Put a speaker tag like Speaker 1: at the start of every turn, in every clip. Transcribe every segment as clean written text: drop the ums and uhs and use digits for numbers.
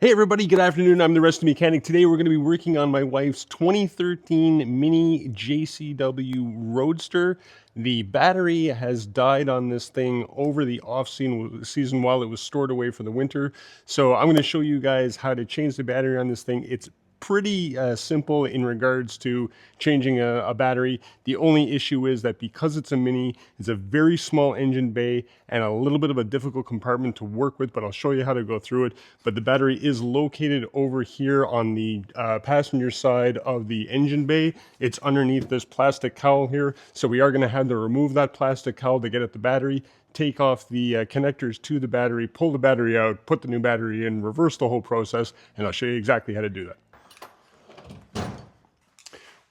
Speaker 1: Hey everybody, good afternoon. I'm the Rusty Mechanic. Today we're going to be working on my wife's 2013 Mini JCW Roadster. The battery has died on this thing over the off-season while it was stored away for the winter. So I'm going to show you guys how to change the battery on this thing. It's pretty simple in regards to changing a battery. The only issue is that because it's a Mini, it's a very small engine bay and a little bit of a difficult compartment to work with, but I'll show you how to go through it. But the battery is located over here on the passenger side of the engine bay. It's underneath this plastic cowl here, so we are going to have to remove that plastic cowl to get at the battery, take off the connectors to the battery, pull the battery out, put the new battery in, reverse the whole process, and I'll show you exactly how to do that.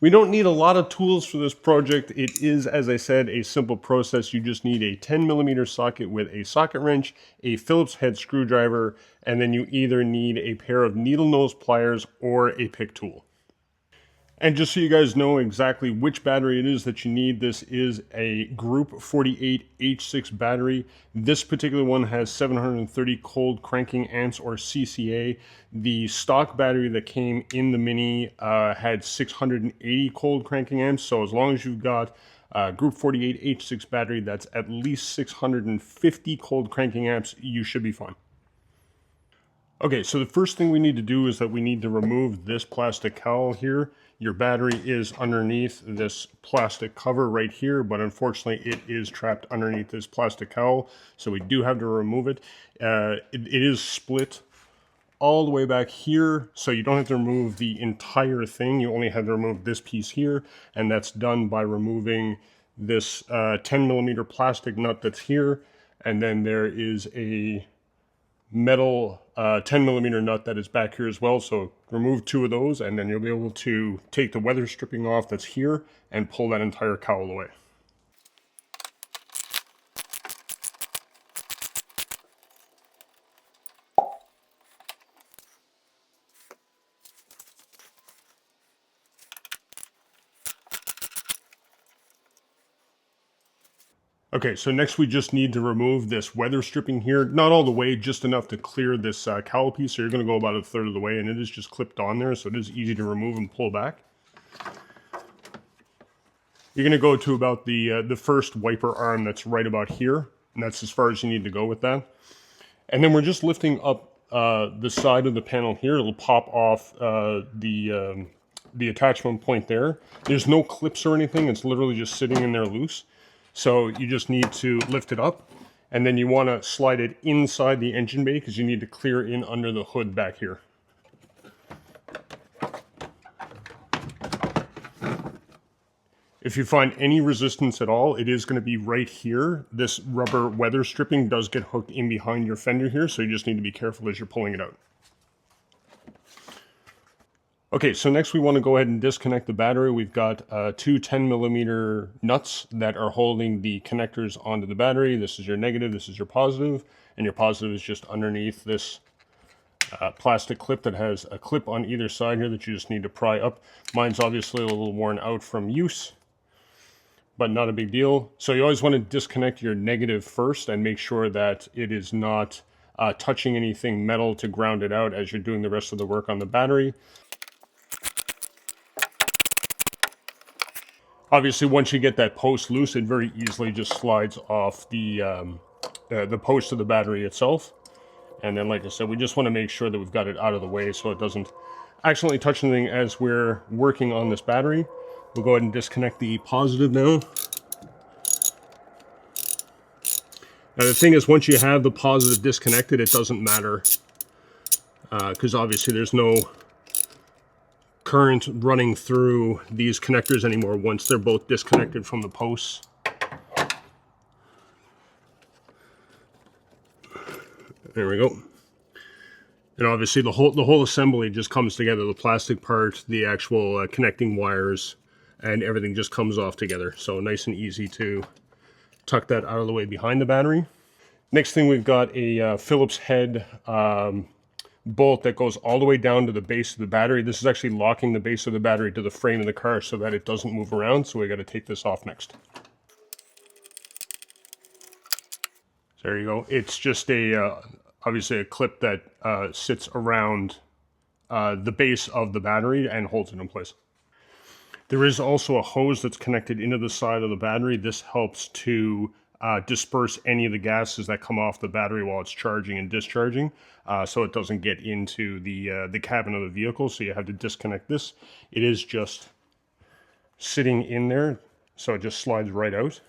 Speaker 1: We don't need a lot of tools for this project. It is, as I said, a simple process. You just need a 10mm socket with a socket wrench, a Phillips head screwdriver, and then you either need a pair of needle nose pliers or a pick tool. And just so you guys know exactly which battery it is that you need, this is a Group 48 H6 battery. This particular one has 730 cold cranking amps or CCA. The stock battery that came in the Mini had 680 cold cranking amps. So as long as you've got Group 48 H6 battery that's at least 650 cold cranking amps, you should be fine. Okay, so the first thing we need to do is that we need to remove this plastic cowl here. Your battery is underneath this plastic cover right here, but unfortunately it is trapped underneath this plastic cowl, so we do have to remove it. It is split all the way back here, so you don't have to remove the entire thing. You only have to remove this piece here, and that's done by removing this 10mm plastic nut that's here, and then there is a metal 10mm nut that is back here as well. So remove two of those and then you'll be able to take the weather stripping off that's here and pull that entire cowl away. Okay, so next we just need to remove this weather stripping here. Not all the way, just enough to clear this cowl piece. So you're going to go about a third of the way, and it is just clipped on there, so it is easy to remove and pull back. You're going to go to about the first wiper arm that's right about here, and that's as far as you need to go with that. And then we're just lifting up the side of the panel here. It'll pop off the attachment point there. There's no clips or anything. It's literally just sitting in there loose. So you just need to lift it up, and then you want to slide it inside the engine bay because you need to clear in under the hood back here. If you find any resistance at all, it is going to be right here. This rubber weather stripping does get hooked in behind your fender here, so you just need to be careful as you're pulling it out. Okay, so next we want to go ahead and disconnect the battery. We've got two 10mm nuts that are holding the connectors onto the battery. This is your negative, this is your positive, and your positive is just underneath this plastic clip that has a clip on either side here that you just need to pry up. Mine's obviously a little worn out from use, but not a big deal. So you always want to disconnect your negative first and make sure that it is not touching anything metal to ground it out as you're doing the rest of the work on the battery. Obviously, once you get that post loose, it very easily just slides off the post of the battery itself. And then, like I said, we just want to make sure that we've got it out of the way so it doesn't accidentally touch anything as we're working on this battery. We'll go ahead and disconnect the positive now. Now, the thing is, once you have the positive disconnected, it doesn't matter because obviously there's no current running through these connectors anymore once they're both disconnected from the posts. There we go. And obviously the whole assembly just comes together, the plastic part, the actual connecting wires, and everything just comes off together. So nice and easy to tuck that out of the way behind the battery. Next thing, we've got a Phillips head bolt that goes all the way down to the base of the battery. This is actually locking the base of the battery to the frame of the car so that it doesn't move around, so we got to take this off next. So there you go. It's just a obviously a clip that sits around the base of the battery and holds it in place. There is also a hose that's connected into the side of the battery. This helps to disperse any of the gases that come off the battery while it's charging and discharging, so it doesn't get into the cabin of the vehicle. So you have to disconnect this. It is just sitting in there, so it just slides right out.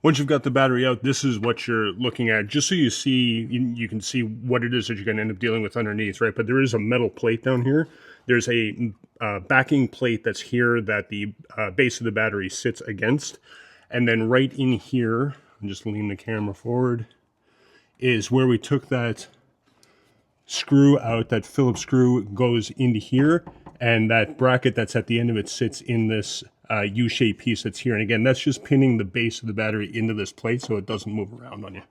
Speaker 1: Once you've got the battery out, this is what you're looking at, just so you see, you can see what it is that you're going to end up dealing with underneath, right? But there is a metal plate down here. There's a backing plate that's here that the base of the battery sits against. And then right in here, I'm just leaning the camera forward, is where we took that screw out. That Phillips screw goes into here, and that bracket that's at the end of it sits in this U-shaped piece that's here. And again, that's just pinning the base of the battery into this plate so it doesn't move around on you.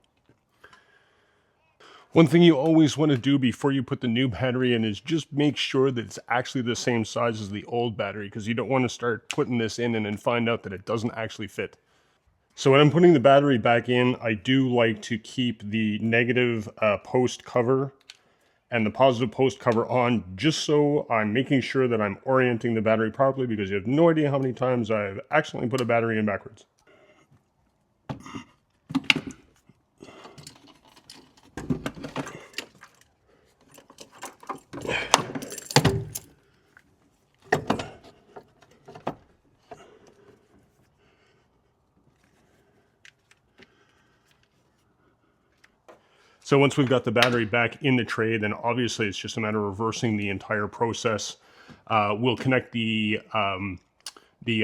Speaker 1: One thing you always want to do before you put the new battery in is just make sure that it's actually the same size as the old battery, because you don't want to start putting this in and then find out that it doesn't actually fit. So when I'm putting the battery back in, I do like to keep the negative post cover and the positive post cover on, just so I'm making sure that I'm orienting the battery properly, because you have no idea how many times I've accidentally put a battery in backwards. So once we've got the battery back in the tray, then obviously it's just a matter of reversing the entire process. We'll connect the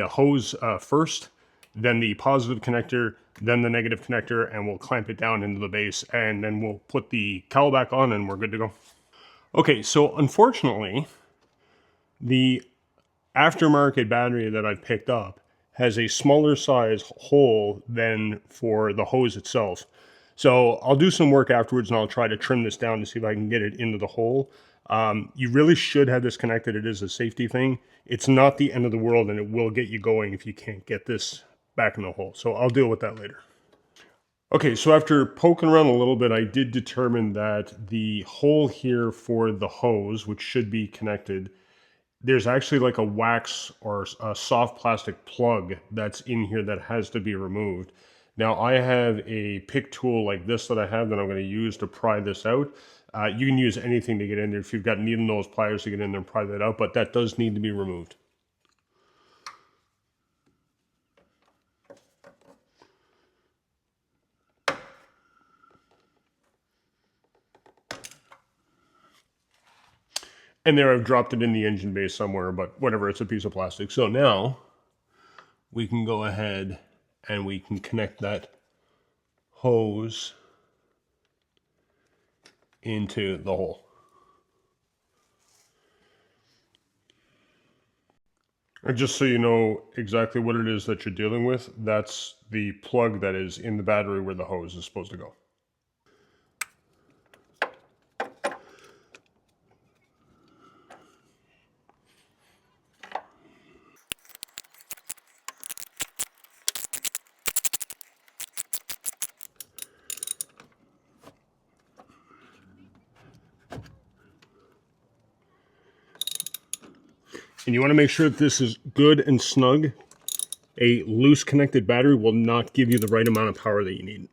Speaker 1: hose first, then the positive connector, then the negative connector, and we'll clamp it down into the base, and then we'll put the cowl back on and we're good to go. Okay, so unfortunately, the aftermarket battery that I picked up has a smaller size hole than for the hose itself. So I'll do some work afterwards and I'll try to trim this down to see if I can get it into the hole. You really should have this connected. It is a safety thing. It's not the end of the world, and it will get you going if you can't get this back in the hole. So I'll deal with that later. Okay, so after poking around a little bit, I did determine that the hole here for the hose, which should be connected, there's actually like a wax or a soft plastic plug that's in here that has to be removed. Now I have a pick tool like this that I have that I'm going to use to pry this out. You can use anything to get in there. If you've got needle nose pliers to get in there and pry that out, but that does need to be removed. And there I've dropped it in the engine bay somewhere, but whatever, it's a piece of plastic. So now we can go ahead and we can connect that hose into the hole. And just so you know exactly what it is that you're dealing with, that's the plug that is in the battery where the hose is supposed to go. And you want to make sure that this is good and snug. A loose connected battery will not give you the right amount of power that you need.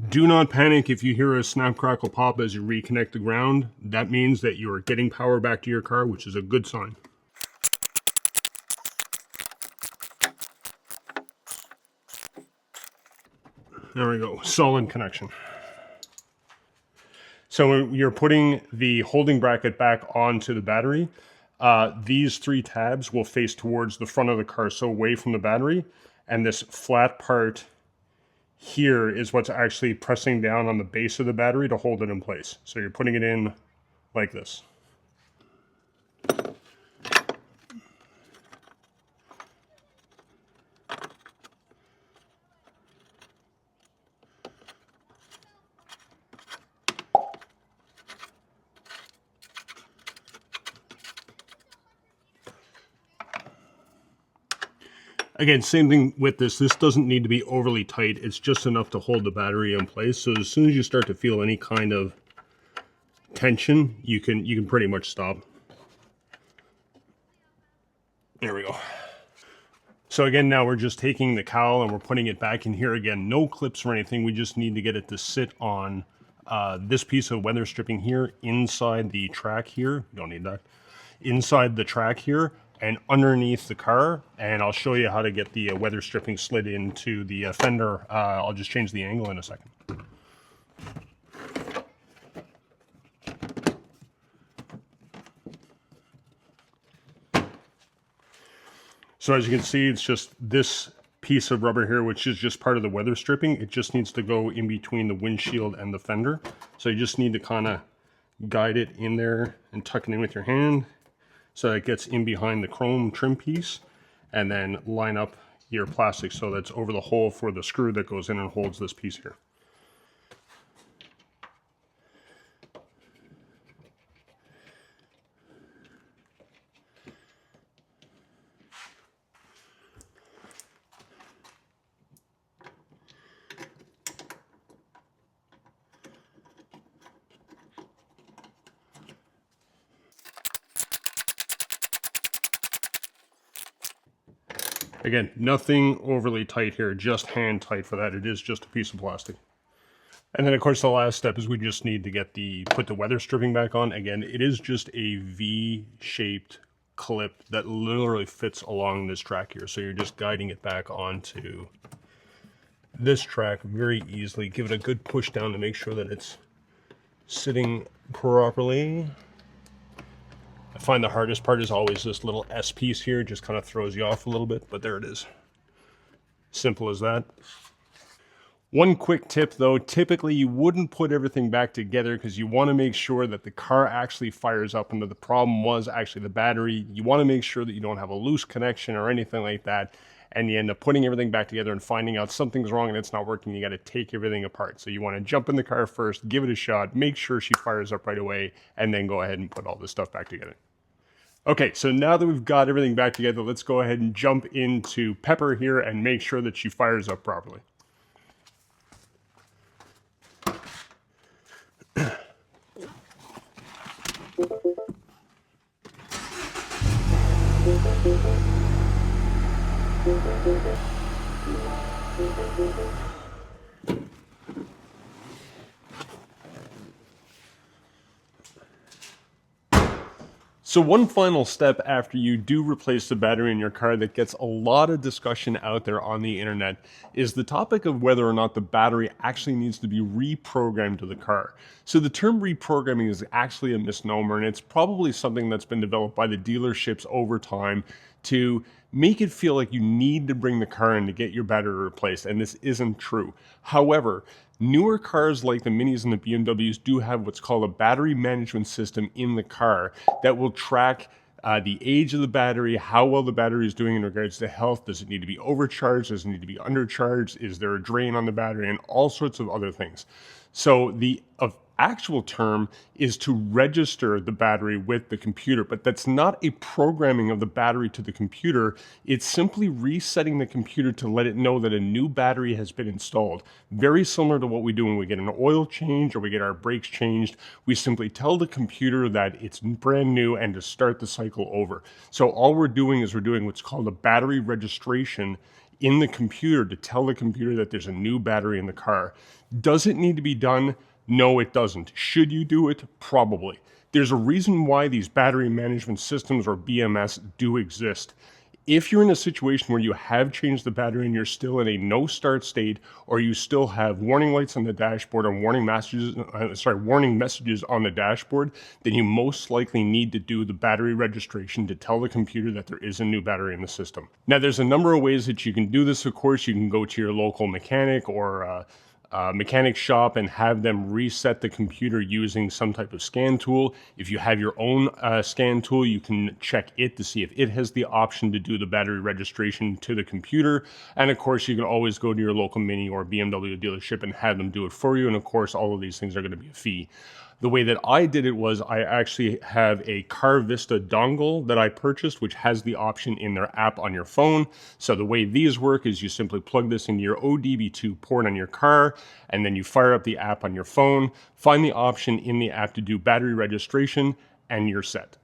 Speaker 1: Do not panic if you hear a snap, crackle, pop as you reconnect the ground. That means that you are getting power back to your car, which is a good sign. There we go, solid connection. So when you're putting the holding bracket back onto the battery, these three tabs will face towards the front of the car, so away from the battery, and this flat part here is what's actually pressing down on the base of the battery to hold it in place. So you're putting it in like this. Again, same thing with this. This doesn't need to be overly tight. It's just enough to hold the battery in place. So as soon as you start to feel any kind of tension, you can pretty much stop. There we go. So again, now we're just taking the cowl and we're putting it back in here again. No clips or anything. We just need to get it to sit on this piece of weather stripping here inside the track here. You don't need that. Inside the track here and underneath the car. And I'll show you how to get the weather stripping slid into the fender. I'll just change the angle in a second. So as you can see, it's just this piece of rubber here, which is just part of the weather stripping. It just needs to go in between the windshield and the fender. So you just need to kind of guide it in there and tuck it in with your hand so it gets in behind the chrome trim piece, and then line up your plastic so that's over the hole for the screw that goes in and holds this piece here. Again, nothing overly tight here, just hand tight for that. It is just a piece of plastic. And then of course the last step is we just need to get put the weather stripping back on. Again, it is just a V-shaped clip that literally fits along this track here. So you're just guiding it back onto this track very easily. Give it a good push down to make sure that it's sitting properly. I find the hardest part is always this little S piece here. It just kind of throws you off a little bit, but there it is. Simple as that. One quick tip though, typically you wouldn't put everything back together because you want to make sure that the car actually fires up, and the problem was actually the battery. You want to make sure that you don't have a loose connection or anything like that, and you end up putting everything back together and finding out something's wrong and it's not working. You got to take everything apart. So you want to jump in the car first, give it a shot, make sure she fires up right away, and then go ahead and put all this stuff back together. Okay, so now that we've got everything back together, let's go ahead and jump into Pepper here and make sure that she fires up properly. So one final step after you do replace the battery in your car that gets a lot of discussion out there on the internet is the topic of whether or not the battery actually needs to be reprogrammed to the car. So the term reprogramming is actually a misnomer, and it's probably something that's been developed by the dealerships over time to make it feel like you need to bring the car in to get your battery replaced, and this isn't true. However, newer cars like the Minis and the BMWs do have what's called a battery management system in the car that will track the age of the battery, how well the battery is doing in regards to health. Does it need to be overcharged? Does it need to be undercharged? Is there a drain on the battery? And all sorts of other things. So the actual term is to register the battery with the computer, but that's not a programming of the battery to the computer. It's simply resetting the computer to let it know that a new battery has been installed. Very similar to what we do when we get an oil change or we get our brakes changed. We simply tell the computer that it's brand new and to start the cycle over. So all we're doing is we're doing what's called a battery registration in the computer to tell the computer that there's a new battery in the car. Does it need to be done? No, it doesn't. Should you do it? Probably. There's a reason why these battery management systems, or BMS, do exist. If you're in a situation where you have changed the battery and you're still in a no start state, or you still have warning lights on the dashboard and warning messages on the dashboard, then you most likely need to do the battery registration to tell the computer that there is a new battery in the system. Now, there's a number of ways that you can do this. Of course, you can go to your local mechanic or mechanic shop and have them reset the computer using some type of scan tool. If you have your own scan tool, you can check it to see if it has the option to do the battery registration to the computer. And of course, you can always go to your local Mini or BMW dealership and have them do it for you. And of course, all of these things are going to be a fee. The way that I did it was I actually have a Carista dongle that I purchased, which has the option in their app on your phone. So the way these work is you simply plug this into your ODB2 port on your car, and then you fire up the app on your phone, find the option in the app to do battery registration, and you're set.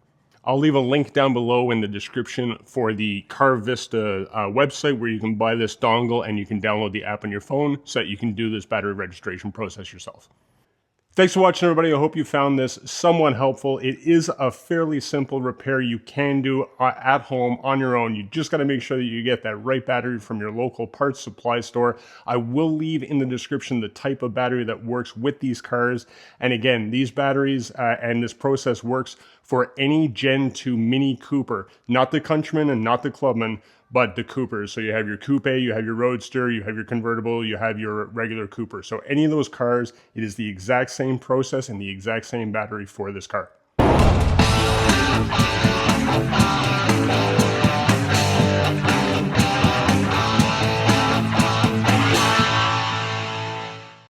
Speaker 1: I'll leave a link down below in the description for the Carista website where you can buy this dongle and you can download the app on your phone so that you can do this battery registration process yourself. Thanks for watching, everybody. I hope you found this somewhat helpful. It is a fairly simple repair you can do at home on your own. You just got to make sure that you get that right battery from your local parts supply store. I will leave in the description the type of battery that works with these cars. And again, these batteries and this process works for any Gen 2 Mini Cooper, not the Countryman and not the Clubman, but the Coopers. So you have your Coupe, you have your Roadster, you have your Convertible, you have your regular Cooper. So any of those cars, it is the exact same process and the exact same battery for this car.